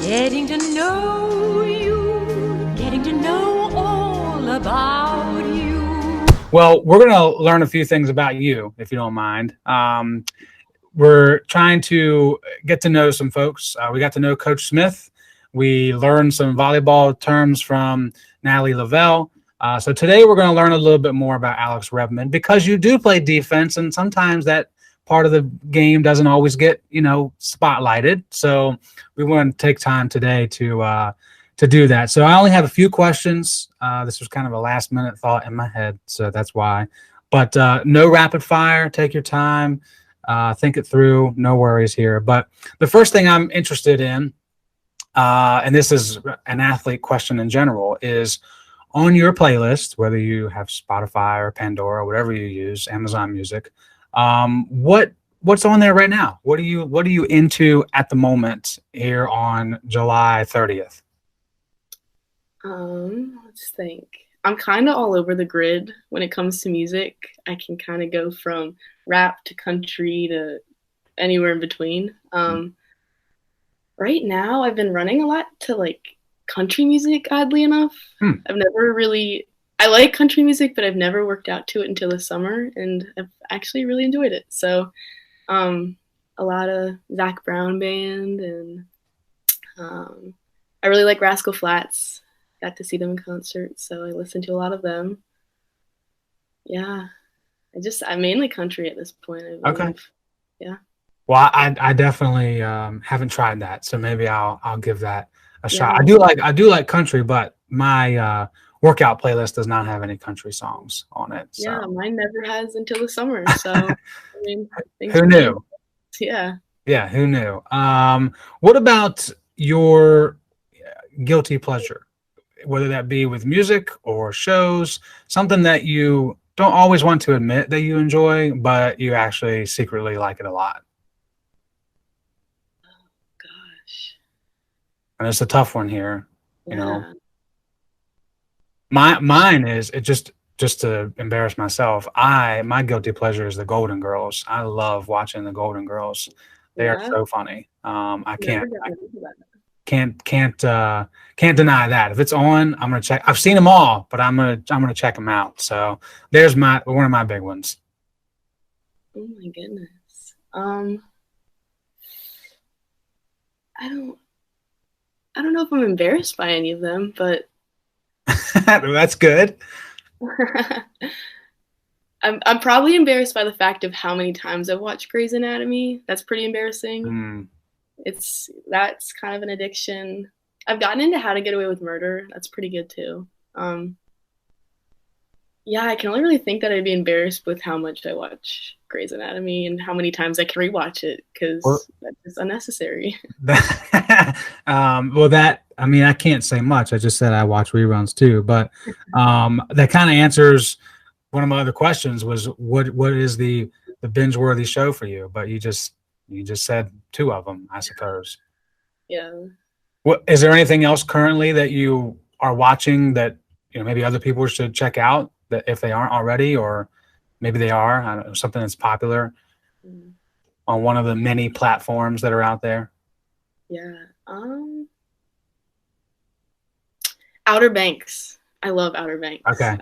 Getting to know you, getting to know all about you. Well, we're going to learn a few things about you, if you don't mind. We're trying to get to know some folks. We got to know Coach Smith. We learned some volleyball terms from Natalie Lavelle. So today we're going to learn a little bit more about Alex Rebman, because you do play defense, and sometimes that part of the game doesn't always get, spotlighted. So we want to take time today to do that. So I only have a few questions. This was kind of a last minute thought in my head, so that's why. But no rapid fire. Take your time. Think it through. No worries here. But the first thing I'm interested in, and this is an athlete question in general, is on your playlist, whether you have Spotify or Pandora, whatever you use, Amazon Music, what's on there right now? What are you into at the moment here on July 30th? Let's think. I'm kind of all over the grid when it comes to music. I can kind of go from rap to country to anywhere in between. Right now, I've been running a lot to like country music, oddly enough. I like country music, but I've never worked out to it until this summer, and I've actually really enjoyed it. So, a lot of Zach Brown Band, and I really like Rascal Flatts. Got to see them in concert, so I listened to a lot of them. Yeah, I'm mainly country at this point, I believe. Okay. Yeah. Well, I definitely haven't tried that, so maybe I'll give that a shot. Yeah. I do like country, but my workout playlist does not have any country songs on it. So. Yeah, mine never has until the summer. So, I mean, who knew? Yeah. Yeah, who knew? What about your guilty pleasure? Whether that be with music or shows, something that you don't always want to admit that you enjoy, but you actually secretly like it a lot. Oh gosh. And it's a tough one here, you know. Yeah. Mine is it just to embarrass myself. My guilty pleasure is the Golden Girls. I love watching the Golden Girls. They are Yeah. so funny. I Never got into that. can't deny that. If it's on, I'm gonna check. I've seen them all, but I'm gonna check them out. So there's one of my big ones. Oh my goodness. I don't know if I'm embarrassed by any of them, but That's good. I'm probably embarrassed by the fact of how many times I've watched Grey's Anatomy. That's pretty embarrassing. That's kind of an addiction. I've gotten into How to Get Away with Murder. That's pretty good too. Yeah, I can only really think that I'd be embarrassed with how much I watch Grey's Anatomy and how many times I can rewatch it, because that's just unnecessary. I can't say much. I just said I watch reruns too, but that kind of answers one of my other questions, was what is the binge worthy show for you? But you just said two of them, I suppose. Yeah. What is there anything else currently that you are watching that maybe other people should check out, that if they aren't already, or maybe they are? I don't know, something that's popular on one of the many platforms that are out there. Yeah. Outer Banks. I love Outer Banks. Okay.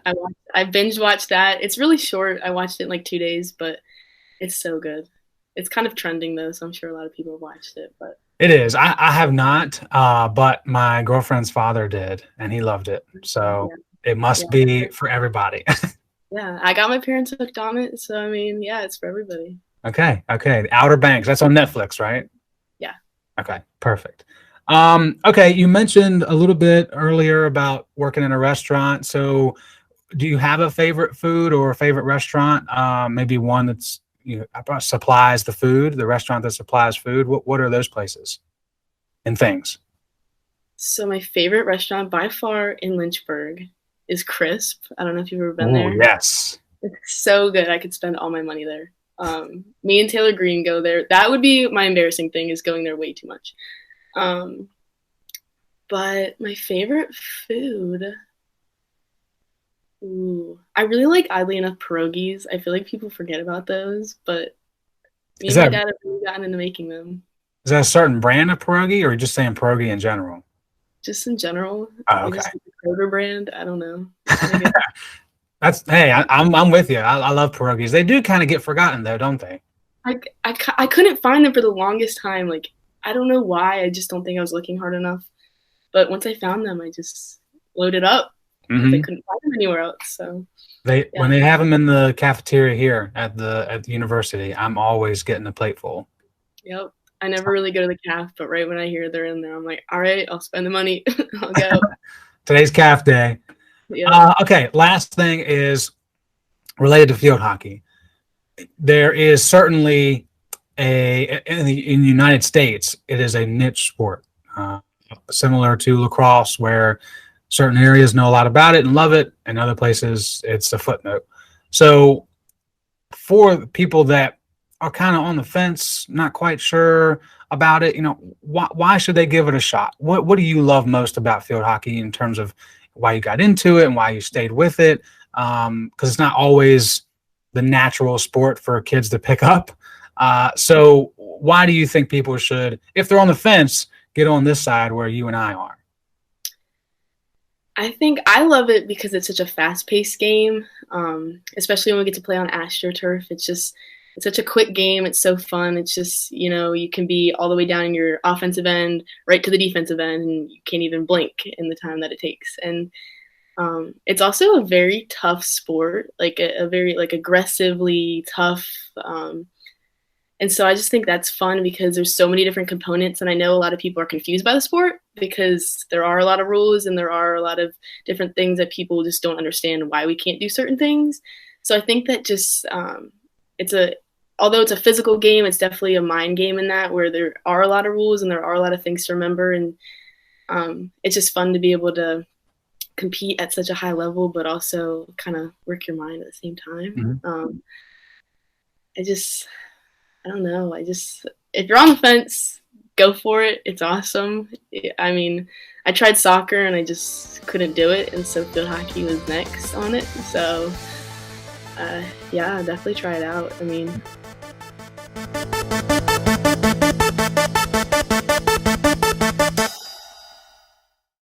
I binge watched that. It's really short. I watched it in like 2 days, but it's so good. It's kind of trending though, so I'm sure a lot of people have watched it. But it is. I have not, but my girlfriend's father did, and he loved it. So it must be for everybody. Yeah, I got my parents hooked on it, so I mean, yeah, it's for everybody. Okay. Outer Banks. That's on Netflix, right? Yeah. Okay, perfect. Okay, you mentioned a little bit earlier about working in a restaurant. So do you have a favorite food or a favorite restaurant? Maybe one that's supplies the food, the restaurant that supplies food. What are those places and things? So my favorite restaurant by far in Lynchburg is Crisp. I don't know if you've ever been Oh, there. yes. It's so good. I could spend all my money there. Me and Taylor Green go there. That would be my embarrassing thing, is going there way too much. But my favorite food, I really like, oddly enough, pierogies. I feel like people forget about those, but me and my dad have really gotten into making them. Is that a certain brand of pierogi, or are you just saying pierogi in general? Just in general. Oh, Like okay. just the Kroger brand. I don't know. I'm with you. I love pierogies. They do kind of get forgotten though, don't they? I couldn't find them for the longest time. Like, I don't know why. I just don't think I was looking hard enough. But once I found them, I just loaded up because I couldn't find them anywhere else. So when they have them in the cafeteria here at the university, I'm always getting a plate full. Yep. I never really go to the caf, but right when I hear they're in there, I'm like, all right, I'll spend the money. I'll go. Today's caf day. Yeah. Okay, last thing is related to field hockey. There is certainly in the United States, it is a niche sport, similar to lacrosse, where certain areas know a lot about it and love it, and other places it's a footnote. So for people that are kind of on the fence, not quite sure about it, why should they give it a shot? What do you love most about field hockey in terms of why you got into it and why you stayed with it? Because it's not always the natural sport for kids to pick up. So why do you think people should, if they're on the fence, get on this side where you and I are? I think I love it because it's such a fast-paced game, especially when we get to play on AstroTurf. It's such a quick game. It's so fun. It's just, you can be all the way down in your offensive end, right to the defensive end, and you can't even blink in the time that it takes. And it's also a very tough sport, like a very aggressively tough. And so I just think that's fun because there's so many different components, and I know a lot of people are confused by the sport because there are a lot of rules and there are a lot of different things that people just don't understand why we can't do certain things. So I think that just although it's a physical game, it's definitely a mind game in that, where there are a lot of rules and there are a lot of things to remember, and it's just fun to be able to compete at such a high level, but also kind of work your mind at the same time. Mm-hmm. I don't know. If you're on the fence, go for it. It's awesome. I mean, I tried soccer and I just couldn't do it, and so field hockey was next on it. So, yeah, definitely try it out. I mean.